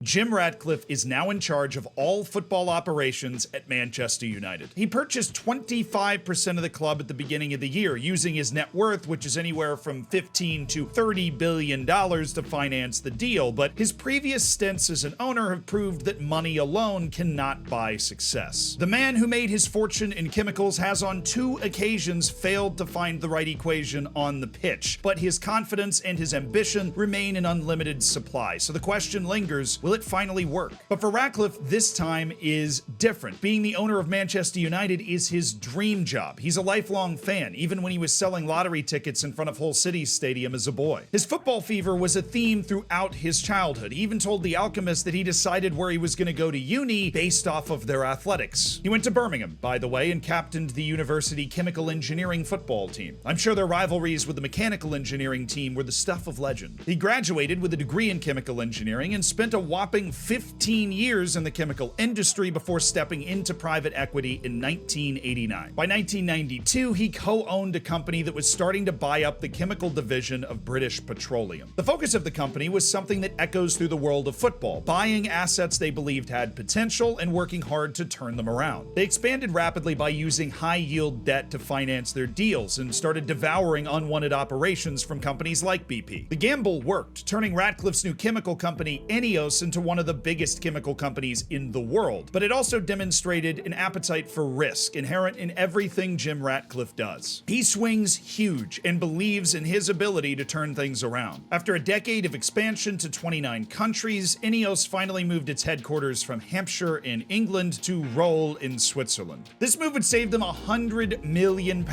Jim Ratcliffe is now in charge of all football operations at Manchester United. He purchased 25% of the club at the beginning of the year, using his net worth, which is anywhere from $15 to $30 billion, to finance the deal, but his previous stints as an owner have proved that money alone cannot buy success. The man who made his fortune in chemicals has on 2 occasions failed to find the right equation on the pitch, but his confidence and his ambition remain in unlimited supply. So the question lingers, will it finally work? But for Ratcliffe, this time is different. Being the owner of Manchester United is his dream job. He's a lifelong fan, even when he was selling lottery tickets in front of Hull City's stadium as a boy. His football fever was a theme throughout his childhood. He even told The Alchemist that he decided where he was going to go to uni based off of their athletics. He went to Birmingham, by the way, and captained the university chemical engineering football team. I'm sure their rivalries with the mechanical engineering team were the stuff of legend. He graduated with a degree in chemical engineering and spent a whopping 15 years in the chemical industry before stepping into private equity in 1989. By 1992, he co-owned a company that was starting to buy up the chemical division of British Petroleum. The focus of the company was something that echoes through the world of football, buying assets they believed had potential and working hard to turn them around. They expanded rapidly by using high-yield debt to finance their deals and started devouring unwanted operations from companies like BP. The gamble worked, turning Ratcliffe's new chemical company Ineos into one of the biggest chemical companies in the world, but it also demonstrated an appetite for risk inherent in everything Jim Ratcliffe does. He swings huge and believes in his ability to turn things around. After a decade of expansion to 29 countries, Ineos finally moved its headquarters from Hampshire in England to Roll in Switzerland. This move would save them £100 million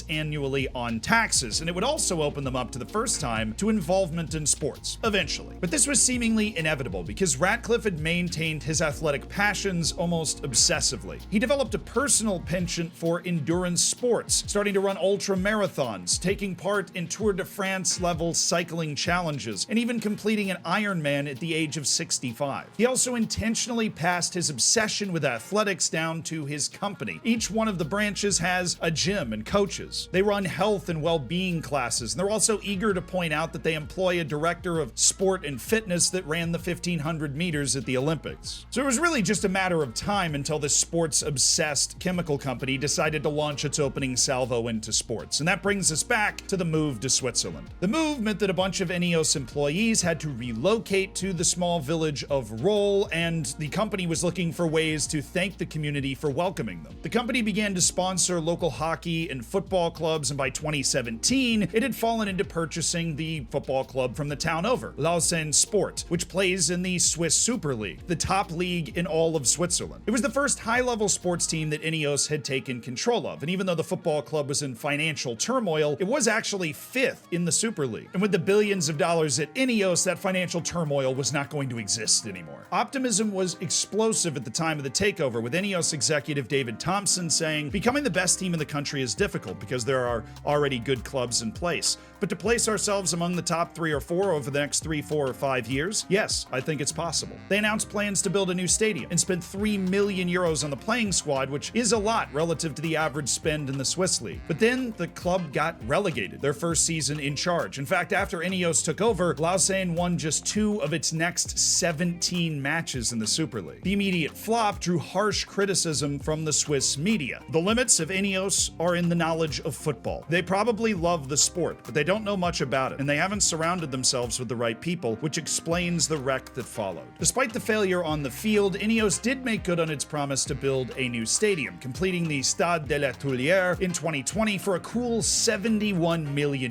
annually on taxes, and it would also open them up to the first time to involvement in sports, eventually. But this was seemingly inevitable because Ratcliffe had maintained his athletic passions almost obsessively. He developed a personal penchant for endurance sports, starting to run ultra marathons, taking part in Tour de France level cycling challenges, and even completing an Ironman at the age of 65. He also intentionally passed his obsession with athletics down to his company. Each one of the branches has a gym and coaches. They run health and well-being classes, and they're also eager to point out that they employ a director of sport and fitness that ran the 1500 meters at the Olympics. So it was really just a matter of time until this sports-obsessed chemical company decided to launch its opening salvo into sports. And that brings us back to the move to Switzerland. The move meant that a bunch of Ineos employees had to relocate to the small village of Roll, and the company was looking for ways to thank the community for welcoming them. The company began to sponsor local hockey and football clubs, and by 2017, it had fallen into purchasing the football club from the town over, Lausanne Sport, which plays in the Swiss Super League, the top league in all of Switzerland. It was the first high-level sports team that Ineos had taken control of, and even though the football club was in financial turmoil, it was actually 5th in the Super League. And with the billions of dollars at Ineos, that financial turmoil was not going to exist anymore. Optimism was explosive at the time of the takeover, with Ineos executive David Thompson saying, "Becoming the best team in the country is difficult because there are already good clubs in place. But to place ourselves among the top 3 or 4 over the next 3, 4, or 5 years, yes, I think it's possible." They announced plans to build a new stadium and spent €3 million on the playing squad, which is a lot relative to the average spend in the Swiss League. But then the club got relegated their first season in charge. In fact, after Ineos took over, Lausanne won just 2 of its next 17 matches in the Super League. The immediate flop drew harsh criticism from the Swiss media. The limits of Ineos are in the knowledge of football. They probably love the sport, but they don't know much about it, and they haven't surrounded themselves with the right people, which explains the wreck that followed. Despite the failure on the field, Ineos did make good on its promise to build a new stadium, completing the Stade de la Tuileries in 2020 for a cool €71 million.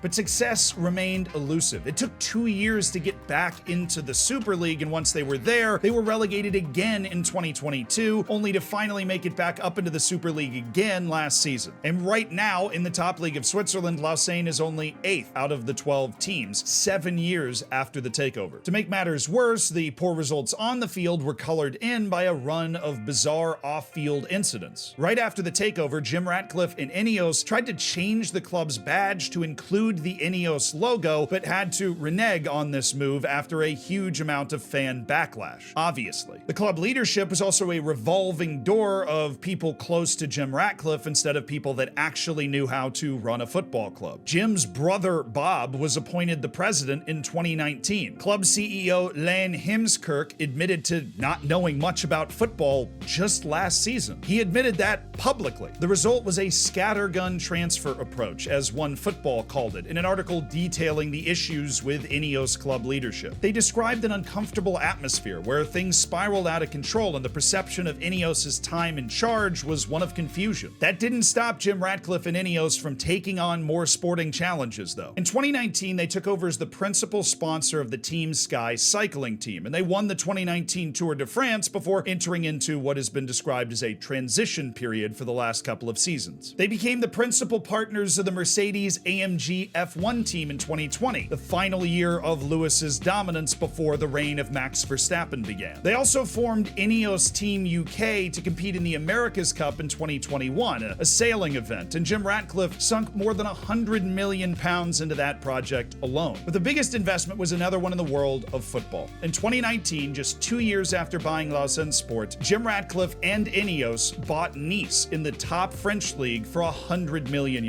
But success remained elusive. It took 2 years to get back into the Super League, and once they were there, they were relegated again in 2022, only to finally make it back up into the Super League again last season. And right now, in the top league of Switzerland, Lausanne is only 8th out of the 12 teams, 7 years after the takeover. To make matters worse, the poor results on the field were colored in by a run of bizarre off-field incidents. Right after the takeover, Jim Ratcliffe and Ineos tried to change the club's badge to include the Ineos logo, but had to renege on this move after a huge amount of fan backlash, obviously. The club leadership was also a revolving door of people close to Jim Ratcliffe instead of people that actually knew how to run a football club. Jim's brother Bob was appointed the president in 2019. Club CEO Alain Heemskerk admitted to not knowing much about football just last season. He admitted that publicly. The result was a scattergun transfer approach, as One Football called it, in an article detailing the issues with Ineos club leadership. They described an uncomfortable atmosphere where things spiraled out of control and the perception of Ineos' time in charge was one of confusion. That didn't stop Jim Ratcliffe and Ineos from taking on more sporting challenges, though. In 2019, they took over as the principal sponsor of the Team Sky cycling team, and they won the 2019 Tour de France before entering into what has been described as a transition period for the last couple of seasons. They became the principal partners of the Mercedes-AMG F1 team in 2020, the final year of Lewis's dominance before the reign of Max Verstappen began. They also formed Ineos Team UK to compete in the America's Cup in 2021, a sailing event, and Jim Ratcliffe sunk more than £100 million into that project alone. But the biggest investment was another one in the world of football. In 2019, just 2 years after buying Lausanne Sport, Jim Ratcliffe and Ineos bought Nice in the top French league for €100 million.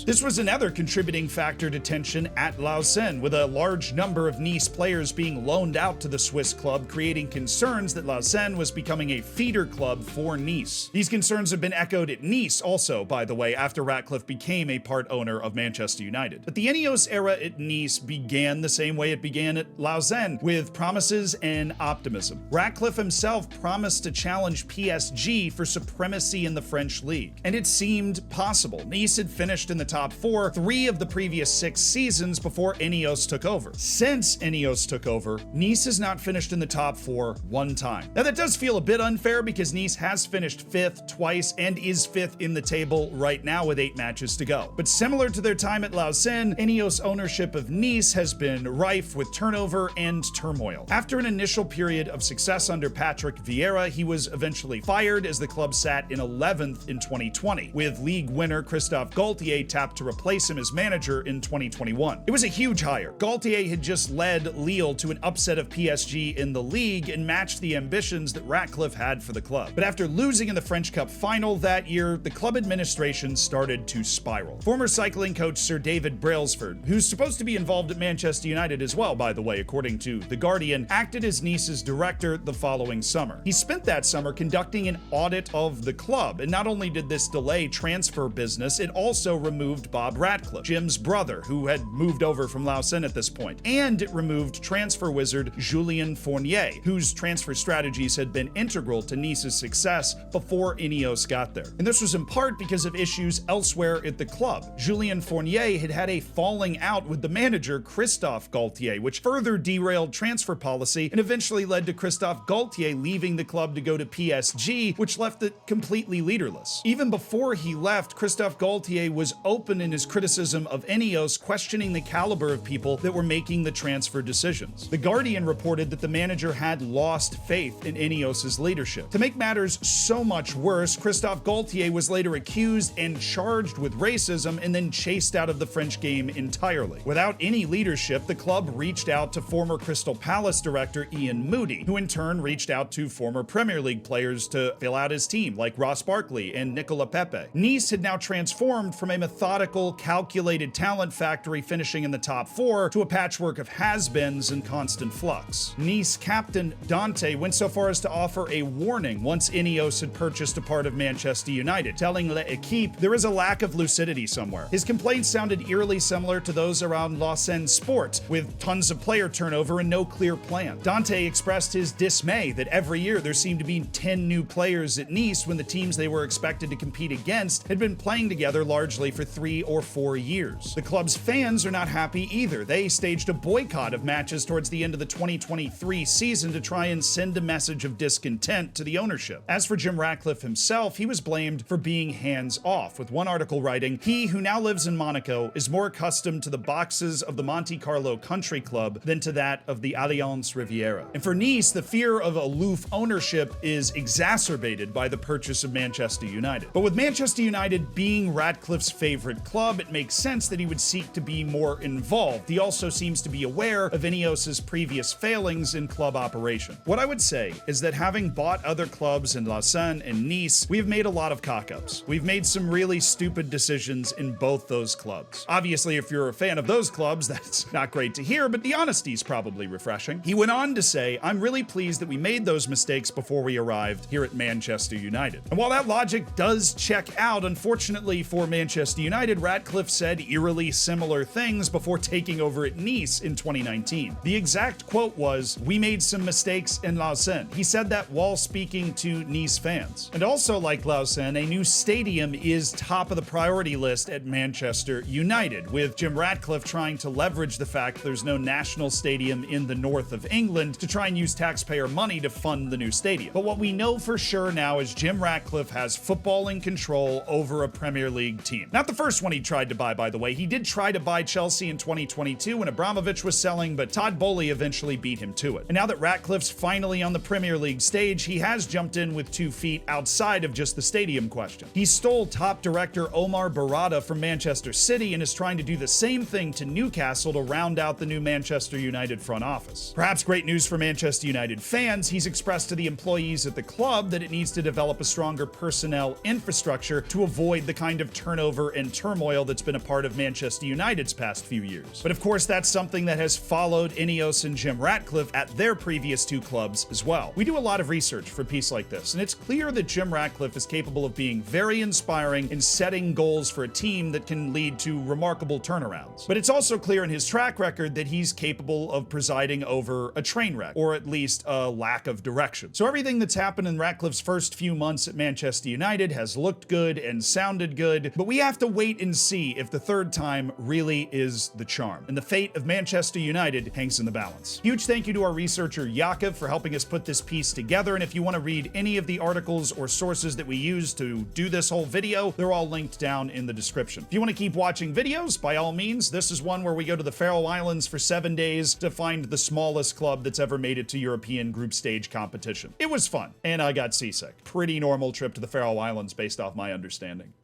This was another contributing factor to tension at Lausanne, with a large number of Nice players being loaned out to the Swiss club, creating concerns that Lausanne was becoming a feeder club for Nice. These concerns have been echoed at Nice also, by the way, after Ratcliffe became a part owner of Manchester United. But the Ineos era at Nice began the same way it began at Lausanne, with promises and optimism. Ratcliffe himself promised to challenge PSG for supremacy in the French league, and it seemed possible. Nice had finished in the top 4 3 of the previous 6 seasons before Ineos took over. Since Ineos took over, Nice has not finished in the top 4 one time. Now that does feel a bit unfair because Nice has finished 5th twice and is 5th in the table right now with 8 matches to go. But similar to their time at Lausanne, Ineos ownership of Nice has been rife with turnover and turmoil. After an initial period of success under Patrick Vieira, he was eventually fired as the club sat in 11th in 2020, with league winner Christophe Galtier tapped to replace him as manager in 2021. It was a huge hire. Galtier had just led Lille to an upset of PSG in the league and matched the ambitions that Ratcliffe had for the club. But after losing in the French Cup final that year, the club administration started to spiral. Former cycling coach Sir David Brailsford, who's supposed to be involved at Manchester United as well, by the way, according to The Guardian, acted as Nice's director the following summer. He spent that summer conducting an audit of the club, and not only did this delay transfer business, it also removed Bob Ratcliffe, Jim's brother, who had moved over from Lausanne at this point, and it removed transfer wizard Julien Fournier, whose transfer strategies had been integral to Nice's success before Ineos got there. And this was in part because of issues elsewhere at the club. Julien Fournier had had a falling out with the manager Christophe Galtier, which further derailed transfer policy and eventually led to Christophe Galtier leaving the club to go to PSG, which left it completely leaderless. Even before he left, Christophe Galtier was open in his criticism of Ineos, questioning the caliber of people that were making the transfer decisions. The Guardian reported that the manager had lost faith in Ineos' leadership. To make matters so much worse, Christophe Galtier was later accused and charged with racism and then chased out of the French game entirely. Without any leadership, the club reached out to former Crystal Palace director Ian Moody, who in turn reached out to former Premier League players to fill out his team, like Ross Barkley and Nicola Pepe. Nice had now transformed from a methodical, calculated talent factory finishing in the top 4 to a patchwork of has-beens and constant flux. Nice captain Dante went so far as to offer a warning once Ineos had purchased a part of Manchester United, telling L'Equipe there is a lack of lucidity somewhere. His complaints sounded eerily similar to those around Lausanne Sport, with tons of player turnover and no clear plan. Dante expressed his dismay that every year there seemed to be 10 new players at Nice when the teams they were expected to compete against had been playing together largely for 3 or 4 years. The club's fans are not happy either. They staged a boycott of matches towards the end of the 2023 season to try and send a message of discontent to the ownership. As for Jim Ratcliffe himself, he was blamed for being hands-off, with one article writing, "He, who now lives in Monaco, is more accustomed to the boxes of the Monte Carlo Country Club than to that of the Allianz Riviera." And for Nice, the fear of aloof ownership is exacerbated by the purchase of Manchester United. But with Manchester United being Ratcliffe's favorite club, it makes sense that he would seek to be more involved. He also seems to be aware of Ineos' previous failings in club operation. What I would say is that having bought other clubs in Lausanne and Nice, we have made a lot of cock-ups. We've made some really stupid decisions in both those clubs. Obviously, if you're a fan of those clubs, that's not great to hear, but the honesty is probably refreshing. refreshing. He went on to say, "I'm really pleased that we made those mistakes before we arrived here at Manchester United." And while that logic does check out, unfortunately for Manchester United, Ratcliffe said eerily similar things before taking over at Nice in 2019. The exact quote was, "We made some mistakes in Lausanne." He said that while speaking to Nice fans. And also, like Lausanne, a new stadium is top of the priority list at Manchester United, with Jim Ratcliffe trying to leverage the fact there's no national stadium in the north of England to try and use taxpayer money to fund the new stadium. But what we know for sure now is Jim Ratcliffe has footballing control over a Premier League team. Not the first one he tried to buy, by the way. He did try to buy Chelsea in 2022 when Abramovich was selling, but Todd Bowley eventually beat him to it. And now that Ratcliffe's finally on the Premier League stage, he has jumped in with 2 feet outside of just the stadium question. He stole top director Omar Barada from Manchester City and is trying to do the same thing to Newcastle to round out the new Manchester United front office. Perhaps great news for Manchester United fans, he's expressed to the employees at the club that it needs to develop a stronger personnel infrastructure to avoid the kind of turnover and turmoil that's been a part of Manchester United's past few years. But of course, that's something that has followed Ineos and Jim Ratcliffe at their previous 2 clubs as well. We do a lot of research for a piece like this, and it's clear that Jim Ratcliffe is capable of being very inspiring and setting goals for a team that can lead to remarkable turnarounds. But it's also clear in his track record that he's capable of presiding over a train wreck, or at least a lack of direction. So everything that's happened in Ratcliffe's first few months at Manchester United has looked good and sounded good, but we have to wait and see if the third time really is the charm. And the fate of Manchester United hangs in the balance. Huge thank you to our researcher Yacov for helping us put this piece together, and if you want to read any of the articles or sources that we use to do this whole video, they're all linked down in the description. If you want to keep watching videos, by all means, this is one where we go to the Faroe Islands for 7 days to find the smallest club that's ever made it to European group stage competition. It was fun, and I got seasick. Pretty normal trip to the Faroe Islands based off my understanding.